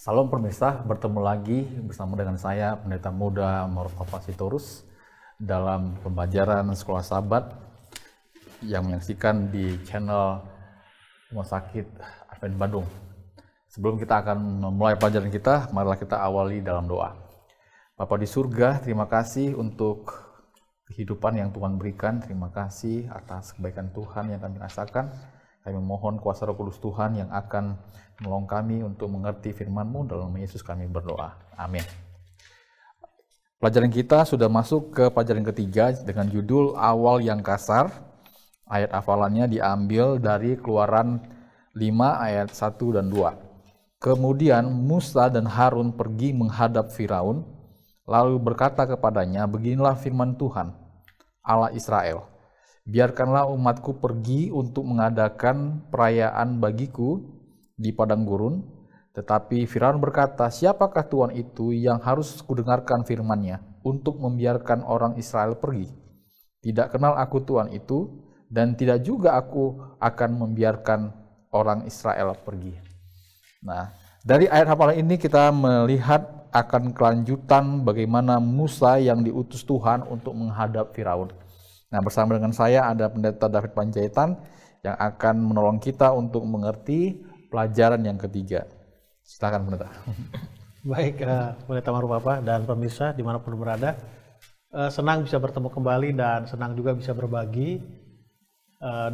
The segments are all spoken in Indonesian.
Salam pemirsa, bertemu lagi bersama dengan saya Pendeta Muda Maruf Papa Sitorus dalam pembelajaran Sekolah Sabat yang menyaksikan di channel Rumah Sakit Advent Bandung. Sebelum kita akan memulai pelajaran kita, marilah kita awali dalam doa. Bapa di surga, terima kasih untuk kehidupan yang Tuhan berikan. Terima kasih atas kebaikan Tuhan yang kami rasakan. Kami memohon kuasa Roh Kudus Tuhan yang akan menolong kami untuk mengerti firman-Mu. Dalam nama Yesus kami berdoa. Amin. Pelajaran kita sudah masuk ke pelajaran ketiga dengan judul Awal yang Kasar. Ayat hafalannya diambil dari Keluaran 5 ayat 1 dan 2. Kemudian Musa dan Harun pergi menghadap Firaun, lalu berkata kepadanya, "Beginilah firman Tuhan, Allah Israel. Biarkanlah umatku pergi untuk mengadakan perayaan bagiku di padang gurun." Tetapi Firaun berkata, "Siapakah Tuhan itu yang harus kudengarkan firman-Nya untuk membiarkan orang Israel pergi? Tidak kenal aku Tuhan itu, dan tidak juga aku akan membiarkan orang Israel pergi." Nah, dari ayat hafalan ini kita melihat akan kelanjutan bagaimana Musa yang diutus Tuhan untuk menghadap Firaun. Nah, bersama dengan saya ada Pendeta David Panjaitan yang akan menolong kita untuk mengerti pelajaran yang ketiga. Silakan Pendeta. Baik, Pendeta Maruf Papa dan pemirsa dimanapun berada, senang bisa bertemu kembali dan senang juga bisa berbagi.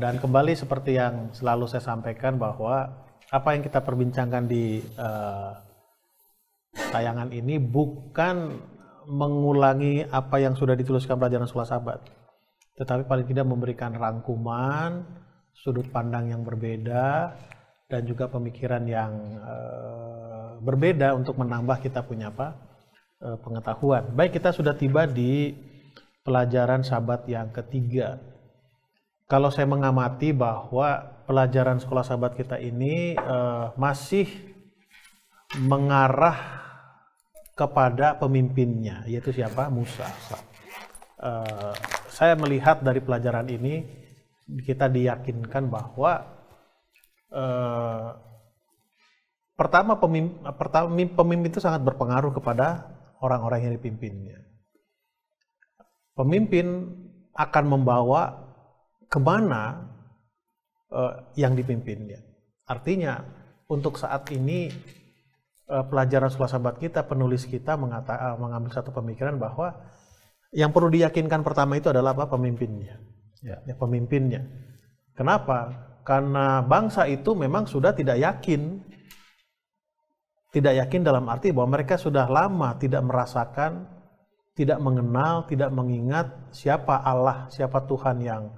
Dan kembali seperti yang selalu saya sampaikan bahwa apa yang kita perbincangkan di tayangan ini bukan mengulangi apa yang sudah dituliskan pelajaran Sekolah Sabat, tetapi paling tidak memberikan rangkuman, sudut pandang yang berbeda, dan juga pemikiran yang berbeda untuk menambah kita punya pengetahuan. Baik, kita sudah tiba di pelajaran Sabat yang ketiga. Kalau saya mengamati bahwa pelajaran Sekolah Sabat kita ini masih mengarah kepada pemimpinnya, yaitu siapa? Musa. Saya melihat dari pelajaran ini kita diyakinkan bahwa pertama pemimpin itu sangat berpengaruh kepada orang-orang yang dipimpinnya. Pemimpin akan membawa kemana yang dipimpinnya. Artinya untuk saat ini pelajaran Sekolah Sabat kita, penulis kita mengambil satu pemikiran bahwa yang perlu diyakinkan pertama itu adalah apa? Pemimpinnya. Ya, pemimpinnya. Kenapa? Karena bangsa itu memang sudah tidak yakin. Tidak yakin dalam arti bahwa mereka sudah lama tidak merasakan, tidak mengenal, tidak mengingat siapa Allah, siapa Tuhan yang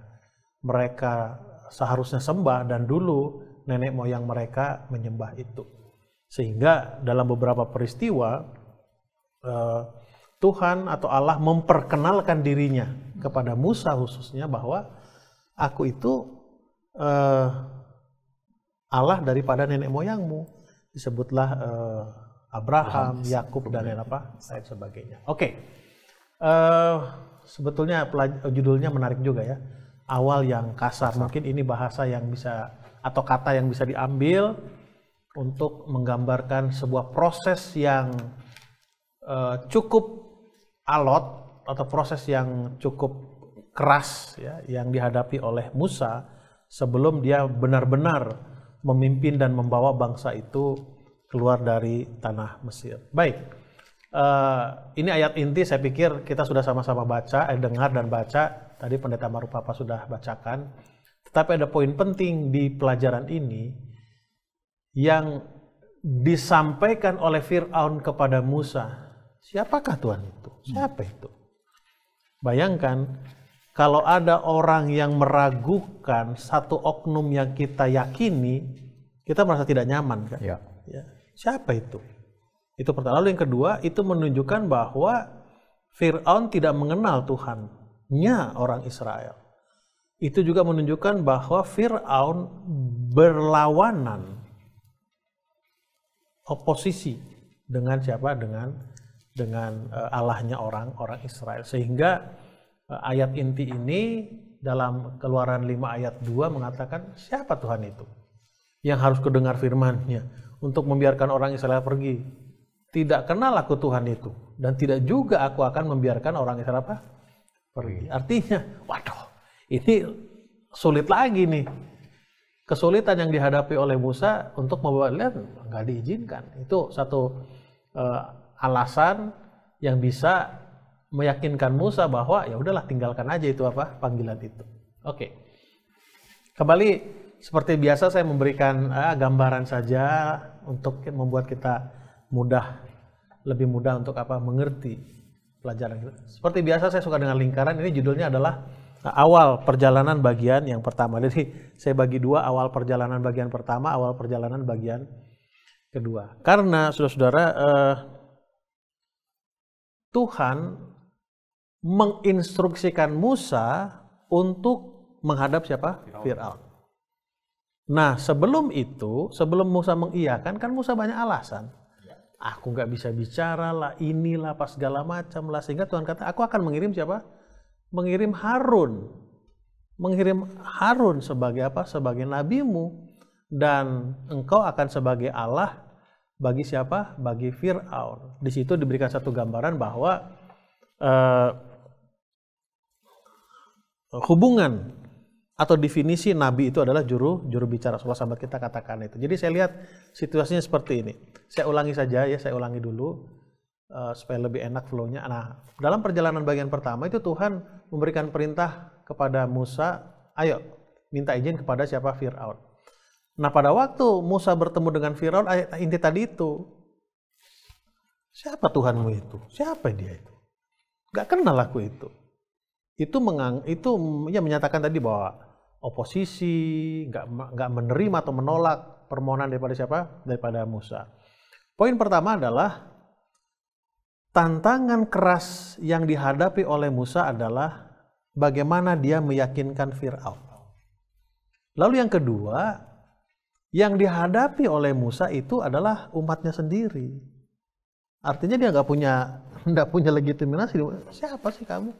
mereka seharusnya sembah, dan dulu nenek moyang mereka menyembah itu. Sehingga dalam beberapa peristiwa Tuhan atau Allah memperkenalkan dirinya kepada Musa khususnya bahwa aku itu Allah daripada nenek moyangmu. Disebutlah Abraham, Yakub, dan lain sebagainya. Oke. Sebetulnya judulnya menarik juga ya. Awal yang kasar. Mungkin ini bahasa yang bisa atau kata yang bisa diambil untuk menggambarkan sebuah proses yang cukup alot atau proses yang cukup keras ya, yang dihadapi oleh Musa sebelum dia benar-benar memimpin dan membawa bangsa itu keluar dari tanah Mesir. Baik, ini ayat inti saya pikir kita sudah sama-sama baca, dengar dan baca. Tadi Pendeta Maruf Papa sudah bacakan. Tetapi ada poin penting di pelajaran ini yang disampaikan oleh Fir'aun kepada Musa. Siapakah Tuhan itu? Siapa itu? Bayangkan kalau ada orang yang meragukan satu oknum yang kita yakini, kita merasa tidak nyaman kan? Ya. Ya. Siapa itu? Itu pertama. Lalu yang kedua, itu menunjukkan bahwa Fir'aun tidak mengenal Tuhannya orang Israel. Itu juga menunjukkan bahwa Fir'aun berlawanan, oposisi dengan siapa? Dengan Allahnya orang Israel. Sehingga ayat inti ini dalam Keluaran 5 ayat 2 mengatakan, siapa Tuhan itu yang harus kudengar firman-Nya untuk membiarkan orang Israel pergi. Tidak kenal aku Tuhan itu, dan tidak juga aku akan membiarkan orang Israel apa? Pergi. Artinya, waduh, ini sulit lagi nih. Kesulitan yang dihadapi oleh Musa untuk membawa, lihat, nggak diizinkan. Itu satu alasan yang bisa meyakinkan Musa bahwa ya udahlah, tinggalkan aja itu apa panggilan itu. Oke. Kembali seperti biasa saya memberikan gambaran saja untuk membuat kita lebih mudah untuk apa mengerti pelajaran kita. Seperti biasa saya suka dengan lingkaran. Ini judulnya adalah awal perjalanan bagian yang pertama. Jadi saya bagi dua, awal perjalanan bagian pertama, awal perjalanan bagian kedua. Karena saudara-saudara, Tuhan menginstruksikan Musa untuk menghadap siapa? Firaun. Nah, sebelum itu, sebelum Musa mengiyakan, kan Musa banyak alasan. Aku nggak bisa bicara lah, inilah, pas segala macam lah. Sehingga Tuhan kata, aku akan mengirim siapa? Mengirim Harun. Mengirim Harun sebagai apa? Sebagai nabimu. Dan engkau akan sebagai Allah bagi siapa? Bagi Firaun. Di situ diberikan satu gambaran bahwa hubungan atau definisi nabi itu adalah juru bicara. Sahabat kita katakan itu. Jadi saya lihat situasinya seperti ini. Saya ulangi saja ya, saya ulangi dulu supaya lebih enak flow-nya. Nah, dalam perjalanan bagian pertama itu Tuhan memberikan perintah kepada Musa, ayo minta izin kepada siapa? Firaun. Nah, pada waktu Musa bertemu dengan Firaun, inti tadi itu, siapa Tuhanmu itu? Siapa dia itu? Gak kenal aku itu. Itu ya menyatakan tadi bahwa oposisi, nggak menerima atau menolak permohonan daripada siapa? Daripada Musa. Poin pertama adalah tantangan keras yang dihadapi oleh Musa adalah bagaimana dia meyakinkan Firaun. Lalu yang kedua, yang dihadapi oleh Musa itu adalah umatnya sendiri. Artinya dia nggak punya legitimasi. Siapa sih kamu?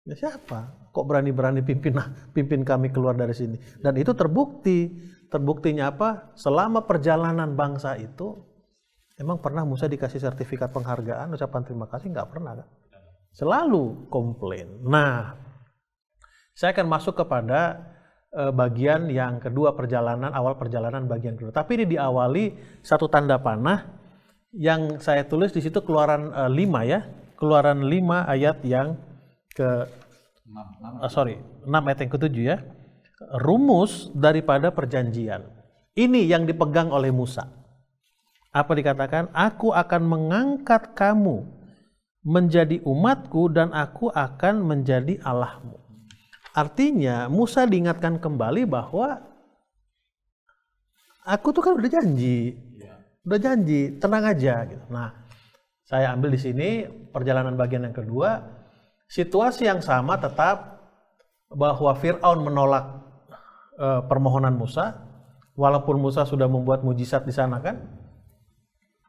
Ya siapa? Kok berani-berani pimpin kami keluar dari sini? Dan itu terbukti. Terbuktinya apa? Selama perjalanan bangsa itu, emang pernah Musa dikasih sertifikat penghargaan, ucapan terima kasih? Nggak pernah kan? Selalu komplain. Nah, saya akan masuk kepada bagian yang kedua awal perjalanan bagian kedua. Tapi ini diawali satu tanda panah yang saya tulis di situ Keluaran 5 ya. Keluaran 5 ayat yang 6 ayat yang ke-7 ya. Rumus daripada perjanjian. Ini yang dipegang oleh Musa. Apa dikatakan? Aku akan mengangkat kamu menjadi umatku dan aku akan menjadi Allahmu. Artinya Musa diingatkan kembali bahwa aku tuh kan udah janji, tenang aja gitu. Nah, saya ambil di sini perjalanan bagian yang kedua, situasi yang sama tetap bahwa Firaun menolak permohonan Musa, walaupun Musa sudah membuat mujizat di sana kan.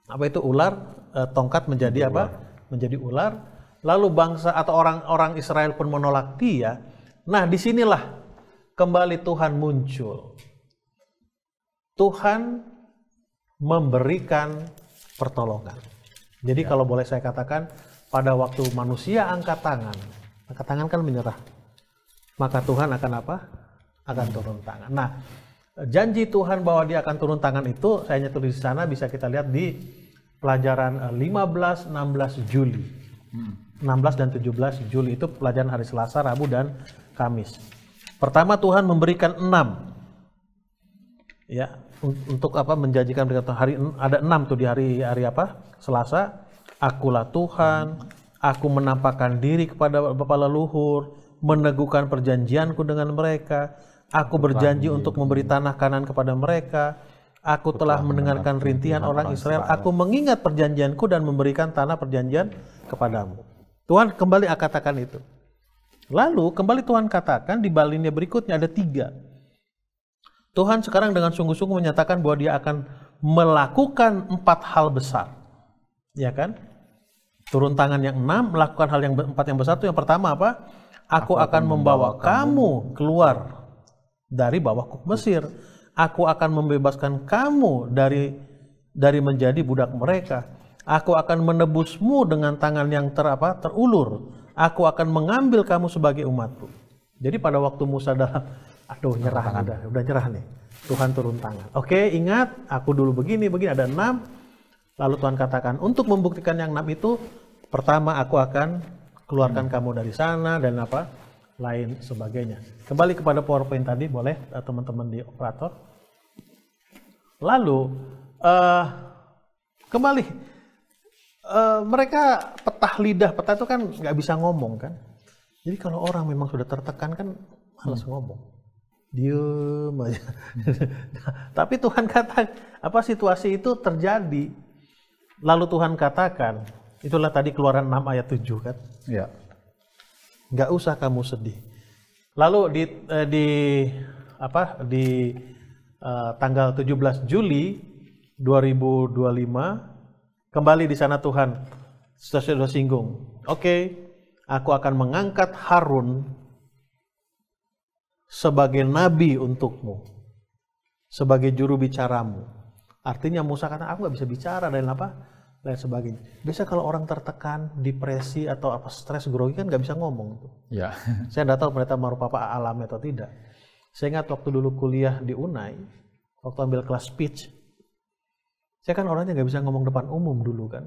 Apa itu ular, tongkat menjadi apa? Menjadi ular. Lalu bangsa atau orang Israel pun menolak dia. Nah, disinilah kembali Tuhan muncul. Tuhan memberikan pertolongan. Jadi kalau boleh saya katakan, pada waktu manusia angkat tangan kan menyerah. Maka Tuhan akan apa? Akan turun tangan. Nah, janji Tuhan bahwa dia akan turun tangan itu, saya tulis di sana, bisa kita lihat di pelajaran 15-16 Juli. 16 dan 17 Juli itu pelajaran hari Selasa, Rabu, dan Kamis. Pertama Tuhan memberikan 6. Ya, untuk apa? Menjanjikan hari ada 6 tuh di hari apa? Selasa. Akulah Tuhan, aku menampakkan diri kepada bapa leluhur, meneguhkan perjanjianku dengan mereka. Aku berjanji untuk memberi tanah Kanan kepada mereka. Aku telah mendengarkan rintihan orang Israel. Aku mengingat perjanjianku dan memberikan tanah perjanjian kepadamu. Tuhan kembali katakan itu. Lalu kembali Tuhan katakan di balinnya berikutnya ada 3. Tuhan sekarang dengan sungguh-sungguh menyatakan bahwa dia akan melakukan 4 hal besar. Ya kan? Turun tangan yang 6, melakukan hal yang 4 yang besar itu yang pertama apa? Aku akan membawa kamu keluar dari bawah kuk Mesir. Aku akan membebaskan kamu dari dari menjadi budak mereka. Aku akan menebusmu dengan tangan yang terulur. Aku akan mengambil kamu sebagai umatku. Jadi pada waktu Musa dalam, nyerah, udah nyerah nih. Tuhan turun tangan. Oke, ingat, aku dulu begini, ada 6. Lalu Tuhan katakan, untuk membuktikan yang 6 itu, pertama aku akan keluarkan kamu dari sana dan lain sebagainya. Kembali kepada PowerPoint tadi, boleh teman-teman di operator. Lalu, kembali, mereka petah itu kan nggak bisa ngomong kan. Jadi kalau orang memang sudah tertekan kan malas ngomong. Diem aja. Tapi Tuhan situasi itu terjadi. Lalu Tuhan katakan, itulah tadi Keluaran 6 ayat 7 kan. Ya. Nggak usah kamu sedih. Lalu di tanggal 17 Juli 2025 kembali di sana Tuhan sudah singgung. Oke, aku akan mengangkat Harun sebagai nabi untukmu, sebagai juru bicaramu. Artinya Musa kata, aku nggak bisa bicara dan lain sebagainya. Biasa kalau orang tertekan, depresi atau stres, grogi kan nggak bisa ngomong. Ya. Saya nggak tahu pendeta Marupapa alami atau tidak. Saya ingat waktu dulu kuliah di UNAI, waktu ambil kelas speech, saya kan orangnya nggak bisa ngomong depan umum dulu kan,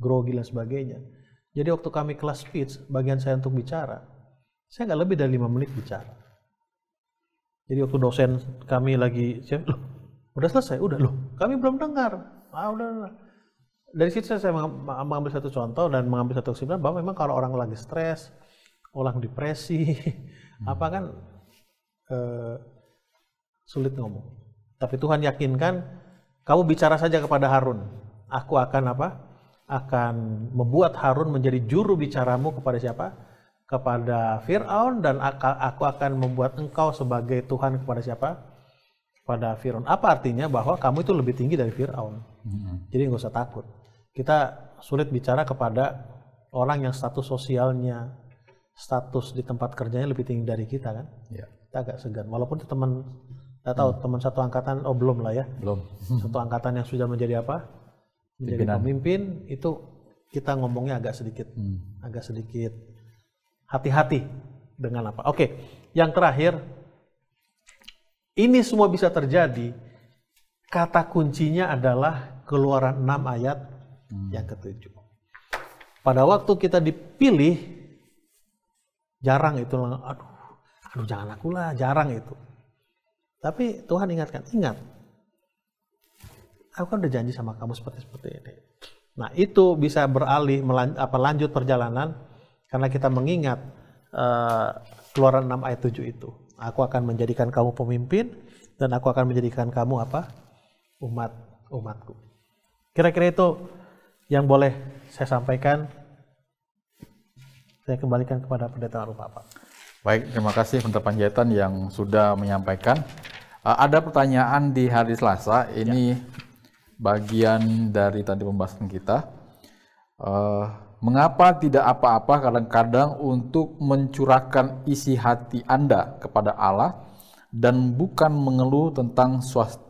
grogi dan sebagainya. Jadi waktu kami kelas speech, bagian saya untuk bicara, saya nggak lebih dari 5 menit bicara. Jadi waktu dosen kami lagi, udah selesai, kami belum dengar, udah. Dari situ saya mengambil satu contoh dan mengambil satu kesimpulan bahwa memang kalau orang lagi stres, orang depresi, sulit ngomong. Tapi Tuhan yakinkan, kamu bicara saja kepada Harun. Aku akan akan membuat Harun menjadi juru bicaramu kepada siapa? Kepada Fir'aun, dan aku akan membuat engkau sebagai Tuhan kepada siapa? Kepada Fir'aun. Apa artinya? Bahwa kamu itu lebih tinggi dari Fir'aun. Jadi nggak usah takut. Kita sulit bicara kepada orang yang status sosialnya, status di tempat kerjanya lebih tinggi dari kita kan? Ya. Kita agak segan. Walaupun teman, nggak tahu teman satu angkatan, belum lah ya. Belum. Satu angkatan yang sudah menjadi menjadi pemimpin, itu kita ngomongnya agak sedikit hati-hati dengan Oke, yang terakhir, ini semua bisa terjadi, kata kuncinya adalah Keluaran 6 ayat yang ke-7. Pada waktu kita dipilih, jarang itu, jangan aku lah, jarang itu. Tapi Tuhan ingatkan, ingat, aku kan udah janji sama kamu seperti ini. Nah, itu bisa beralih lanjut perjalanan karena kita mengingat Keluaran 6 ayat 7 itu. Aku akan menjadikan kamu pemimpin dan aku akan menjadikan kamu umatku. Kira-kira itu yang boleh saya sampaikan. Saya kembalikan kepada Pendeta Marupapa. Baik, terima kasih Pendeta Panjaitan yang sudah menyampaikan. Ada pertanyaan di hari Selasa, ini bagian dari tadi pembahasan kita. Mengapa tidak apa-apa kadang-kadang untuk mencurahkan isi hati Anda kepada Allah dan bukan mengeluh tentang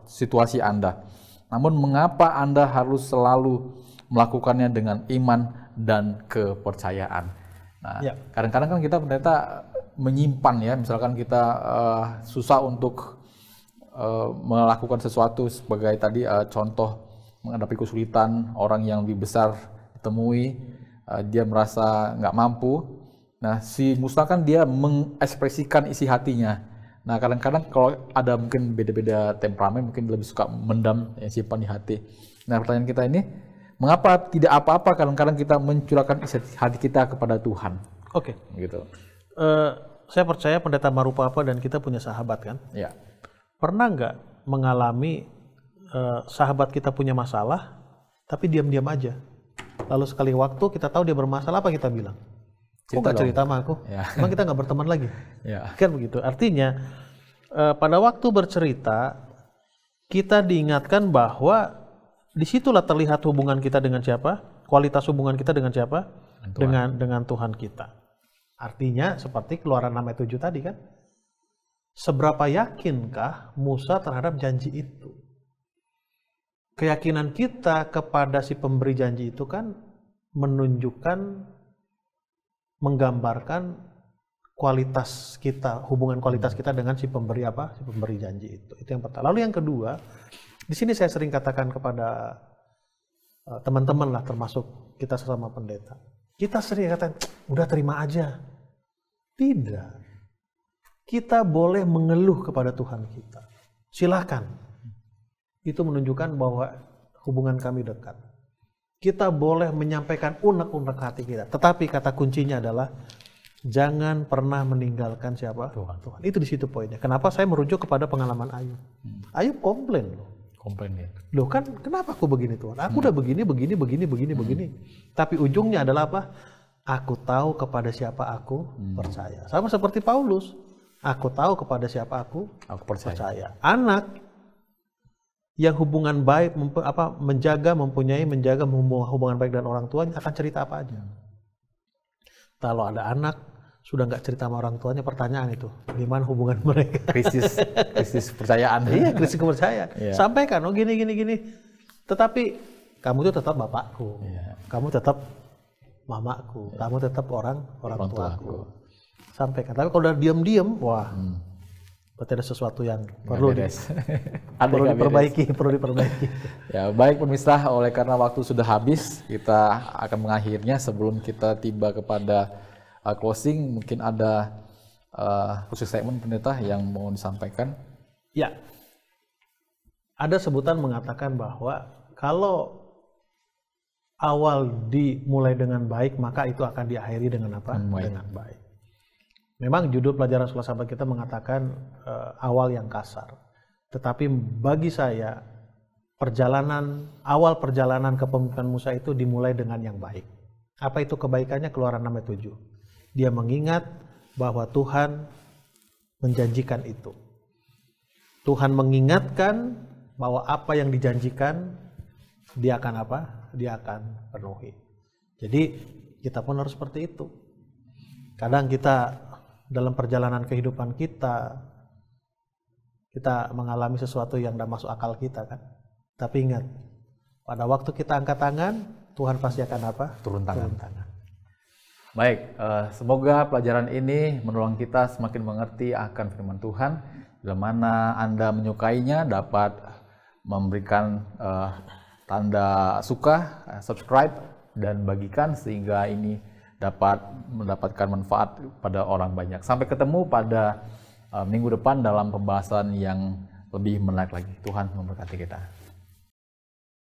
situasi Anda? Namun mengapa Anda harus selalu melakukannya dengan iman dan kepercayaan? Nah, kadang-kadang kan kita pendeta menyimpan ya, misalkan kita susah untuk melakukan sesuatu sebagai tadi contoh menghadapi kesulitan, orang yang lebih besar ditemui, dia merasa nggak mampu. Nah, si Musa kan dia mengekspresikan isi hatinya. Nah, kadang-kadang kalau ada mungkin beda-beda temperamen, mungkin lebih suka mendam yang simpan di hati. Nah, pertanyaan kita ini, mengapa tidak apa-apa kadang-kadang kita mencurahkan isi hati kita kepada Tuhan? Oke. Gitu. Saya percaya Pendeta Marupapa dan kita punya sahabat kan? Ya. Pernah nggak mengalami sahabat kita punya masalah, tapi diam-diam aja? Lalu sekali waktu kita tahu dia bermasalah, apa kita bilang? Kok nggak cerita sama aku? Ya. Emang kita nggak berteman lagi? Ya. Kan begitu. Artinya pada waktu bercerita kita diingatkan bahwa disitulah terlihat hubungan kita dengan siapa, kualitas hubungan kita dengan siapa, dengan Tuhan kita. Artinya seperti Keluaran 6 ayat 7 tadi kan, seberapa yakinkah Musa terhadap janji itu? keyakinan kita kepada si pemberi janji itu kan menunjukkan, menggambarkan kualitas kita, hubungan kualitas kita dengan si pemberi apa? Si pemberi janji itu. Itu yang pertama. Lalu yang kedua, di sini saya sering katakan kepada teman-teman lah, termasuk kita sesama pendeta. Kita sering katakan, udah terima aja. Tidak. Kita boleh mengeluh kepada Tuhan kita. Silakan. Itu menunjukkan bahwa hubungan kami dekat. Kita boleh menyampaikan unek-unek hati kita. Tetapi kata kuncinya adalah jangan pernah meninggalkan siapa? Tuhan. Itu di situ poinnya. Kenapa saya merujuk kepada pengalaman Ayub? Ayub komplain loh. Komplain ya. Loh kan kenapa aku begini Tuhan? Aku udah begini. Tapi ujungnya adalah apa? Aku tahu kepada siapa aku percaya. Sama seperti Paulus. Aku tahu kepada siapa aku percaya. Anak yang hubungan baik, menjaga hubungan baik dengan orang tuanya akan cerita apa aja. Kalau ada anak sudah nggak cerita sama orang tuanya, pertanyaan itu, gimana hubungan mereka? Krisis kepercayaan. Iya, krisis kepercayaan. Yeah. Sampaikan, oh gini. Tetapi kamu itu tetap bapakku, kamu tetap mamaku, kamu tetap orang tuaku. Sampaikan. Tapi kalau udah diam-diam, wah, berarti ada sesuatu yang perlu diperbaiki. Ya, baik pemirsa, oleh karena waktu sudah habis, kita akan mengakhirinya. Sebelum kita tiba kepada closing, mungkin ada khusus statement pendeta yang mau disampaikan. Ya, ada sebutan mengatakan bahwa kalau awal dimulai dengan baik, maka itu akan diakhiri dengan apa? Dengan baik. Memang judul pelajaran sekolah sahabat kita mengatakan awal yang kasar. Tetapi bagi saya, awal perjalanan kepemimpinan Musa itu dimulai dengan yang baik. Apa itu kebaikannya? Keluaran 6 ayat 7. Dia mengingat bahwa Tuhan menjanjikan itu. Tuhan mengingatkan bahwa apa yang dijanjikan, dia akan apa? Dia akan penuhi. Jadi kita pun harus seperti itu. Kadang kita dalam perjalanan kehidupan kita mengalami sesuatu yang tidak masuk akal kita kan. Tapi ingat, pada waktu kita angkat tangan, Tuhan pasti akan apa? Turun tangan. Baik, semoga pelajaran ini menolong kita semakin mengerti akan firman Tuhan. Bila mana Anda menyukainya, dapat memberikan tanda suka, subscribe, dan bagikan sehingga ini dapat mendapatkan manfaat pada orang banyak. Sampai ketemu pada minggu depan dalam pembahasan yang lebih menarik lagi. Tuhan memberkati kita.